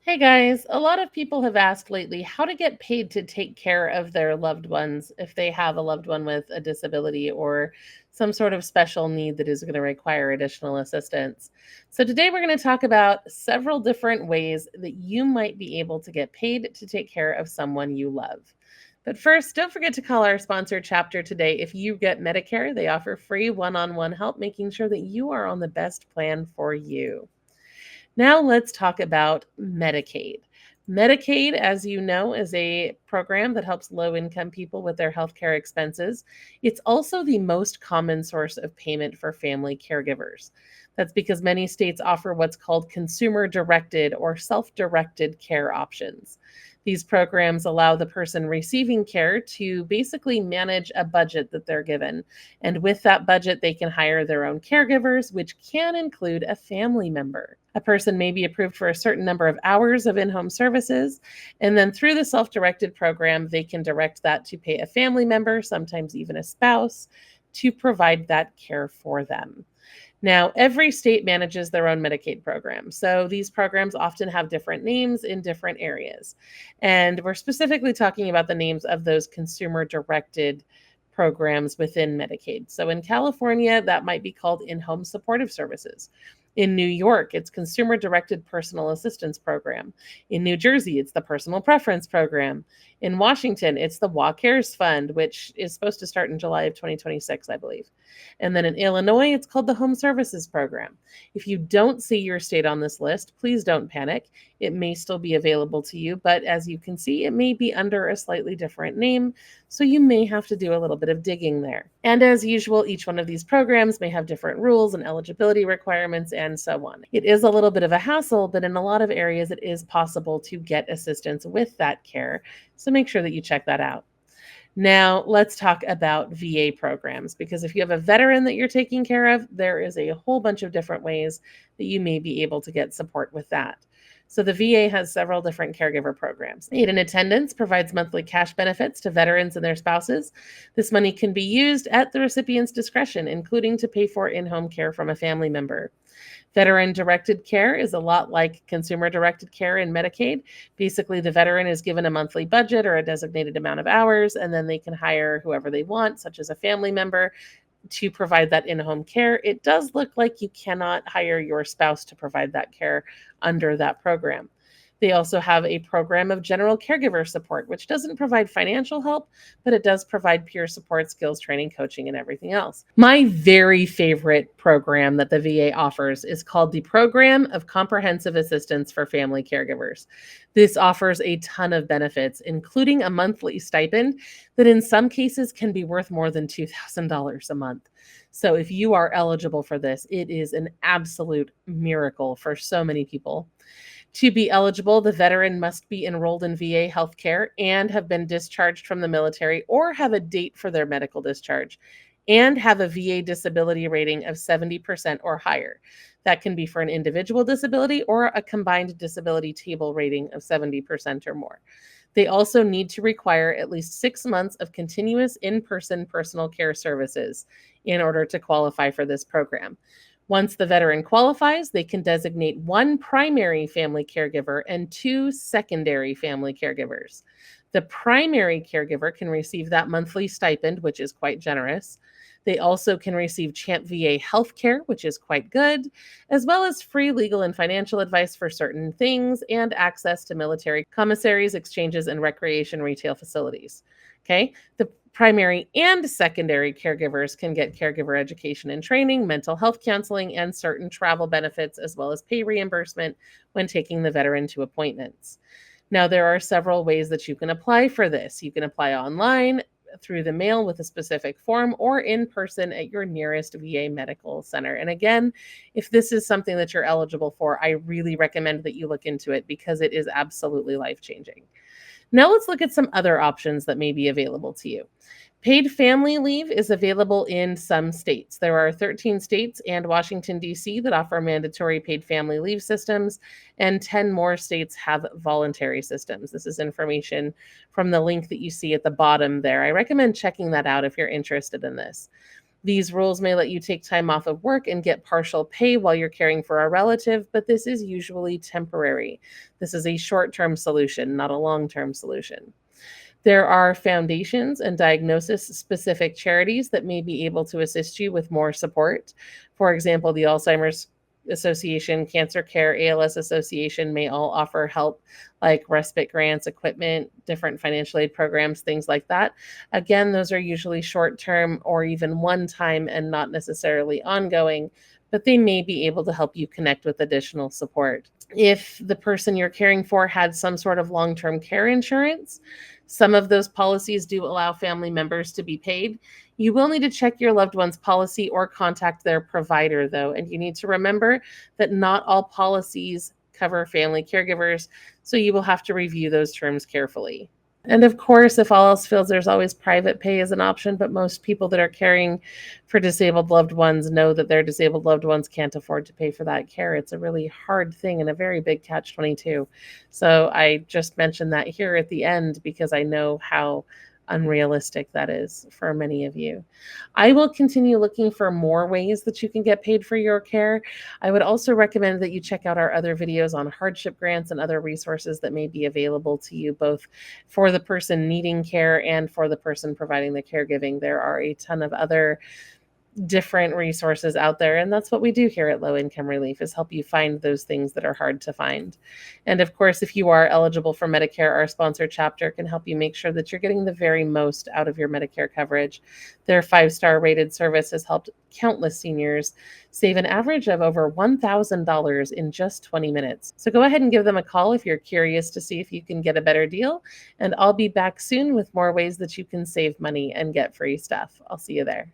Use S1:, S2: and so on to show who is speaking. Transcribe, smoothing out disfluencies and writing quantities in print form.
S1: Hey guys, a lot of people have asked lately how to get paid to take care of their loved ones if they have a loved one with a disability or some sort of special need that is going to require additional assistance. So, today we're going to talk about several different ways that you might be able to get paid to take care of someone you love. But first, don't forget to call our sponsor chapter today. If you get Medicare, they offer free one on one help, making sure that you are on the best plan for you. Now let's talk about Medicaid. Medicaid, as you know, is a program that helps low income people with their healthcare expenses. It's also the most common source of payment for family caregivers. That's because many states offer what's called consumer directed or self directed care options. These programs allow the person receiving care to basically manage a budget that they're given. And with that budget, they can hire their own caregivers, which can include a family member. A person may be approved for a certain number of hours of in home services. And then through the self directed program, they can direct that to pay a family member, sometimes even a spouse, to provide that care for them. Now, every state manages their own Medicaid program. So these programs often have different names in different areas. And we're specifically talking about the names of those consumer directed programs within Medicaid. So in California, that might be called in home supportive services. In New York, it's Consumer Directed Personal Assistance Program. In New Jersey, it's the Personal Preference Program. In Washington, it's the WA Cares Fund, which is supposed to start in July of 2026, I believe. And then in Illinois, it's called the Home Services Program. If you don't see your state on this list, please don't panic. It may still be available to you, but as you can see, it may be under a slightly different name, so you may have to do a little bit of digging there. And as usual, each one of these programs may have different rules and eligibility requirements and so on. It is a little bit of a hassle, but in a lot of areas, it is possible to get assistance with that care. So make sure that you check that out. Now, let's talk about VA programs because if you have a veteran that you're taking care of, there is a whole bunch of different ways that you may be able to get support with that. So, the VA has several different caregiver programs. Aid in Attendance provides monthly cash benefits to veterans and their spouses. This money can be used at the recipient's discretion, including to pay for in home care from a family member. Veteran directed care is a lot like consumer directed care in Medicaid. Basically, the veteran is given a monthly budget or a designated amount of hours, and then they can hire whoever they want, such as a family member, to provide that in home care. It does look like you cannot hire your spouse to provide that care under that program. They also have a program of general caregiver support, which doesn't provide financial help, but it does provide peer support, skills training, coaching, and everything else. My very favorite program that the VA offers is called the Program of Comprehensive Assistance for Family Caregivers. This offers a ton of benefits, including a monthly stipend that in some cases can be worth more than $2,000 a month. So if you are eligible for this, it is an absolute miracle for so many people. To be eligible, the veteran must be enrolled in VA healthcare and have been discharged from the military or have a date for their medical discharge and have a VA disability rating of 70% or higher. That can be for an individual disability or a combined disability table rating of 70% or more. They also need to require at least 6 months of continuous in person personal care services in order to qualify for this program. Once the veteran qualifies, they can designate one primary family caregiver and two secondary family caregivers. The primary caregiver can receive that monthly stipend, which is quite generous. They also can receive CHAMP VA health care, which is quite good, as well as free legal and financial advice for certain things and access to military commissaries, exchanges, and recreation retail facilities. Okay. The primary and secondary caregivers can get caregiver education and training, mental health counseling, and certain travel benefits, as well as pay reimbursement when taking the veteran to appointments. Now, there are several ways that you can apply for this. You can apply online, through the mail with a specific form, or in person at your nearest VA medical center. And again, if this is something that you're eligible for, I really recommend that you look into it because it is absolutely life-changing. Now let's look at some other options that may be available to you. Paid family leave is available in some states. There are 13 states and Washington, D.C. that offer mandatory paid family leave systems, and 10 more states have voluntary systems. This is information from the link that you see at the bottom there. I recommend checking that out if you're interested in this. These rules may let you take time off of work and get partial pay while you're caring for a relative, but this is usually temporary. This is a short-term solution, not a long-term solution. There are foundations and diagnosis specific charities that may be able to assist you with more support. For example, the Alzheimer's Association, Cancer Care, ALS Association may all offer help like respite grants, equipment, different financial aid programs, things like that. Again, those are usually short term or even one time and not necessarily ongoing, but they may be able to help you connect with additional support. If the person you're caring for had some sort of long-term care insurance, some of those policies do allow family members to be paid. You will need to check your loved one's policy or contact their provider, though, and you need to remember that not all policies cover family caregivers, so you will have to review those terms carefully. And of course, if all else fails, there's always private pay as an option, but most people that are caring for disabled loved ones know that their disabled loved ones can't afford to pay for that care. It's a really hard thing and a very big catch-22. So I just mentioned that here at the end because I know how unrealistic that is for many of you. I will continue looking for more ways that you can get paid for your care. I would also recommend that you check out our other videos on hardship grants and other resources that may be available to you, both for the person needing care and for the person providing the caregiving. There are a ton of other different resources out there, and that's what we do here at Low Income Relief, is help you find those things that are hard to find. And of course, if you are eligible for Medicare, our sponsor chapter can help you make sure that you're getting the very most out of your Medicare coverage. Their 5-star rated service has helped countless seniors save an average of over $1,000 in just 20 minutes. So go ahead and give them a call if you're curious to see if you can get a better deal, and I'll be back soon with more ways that you can save money and get free stuff. I'll see you there.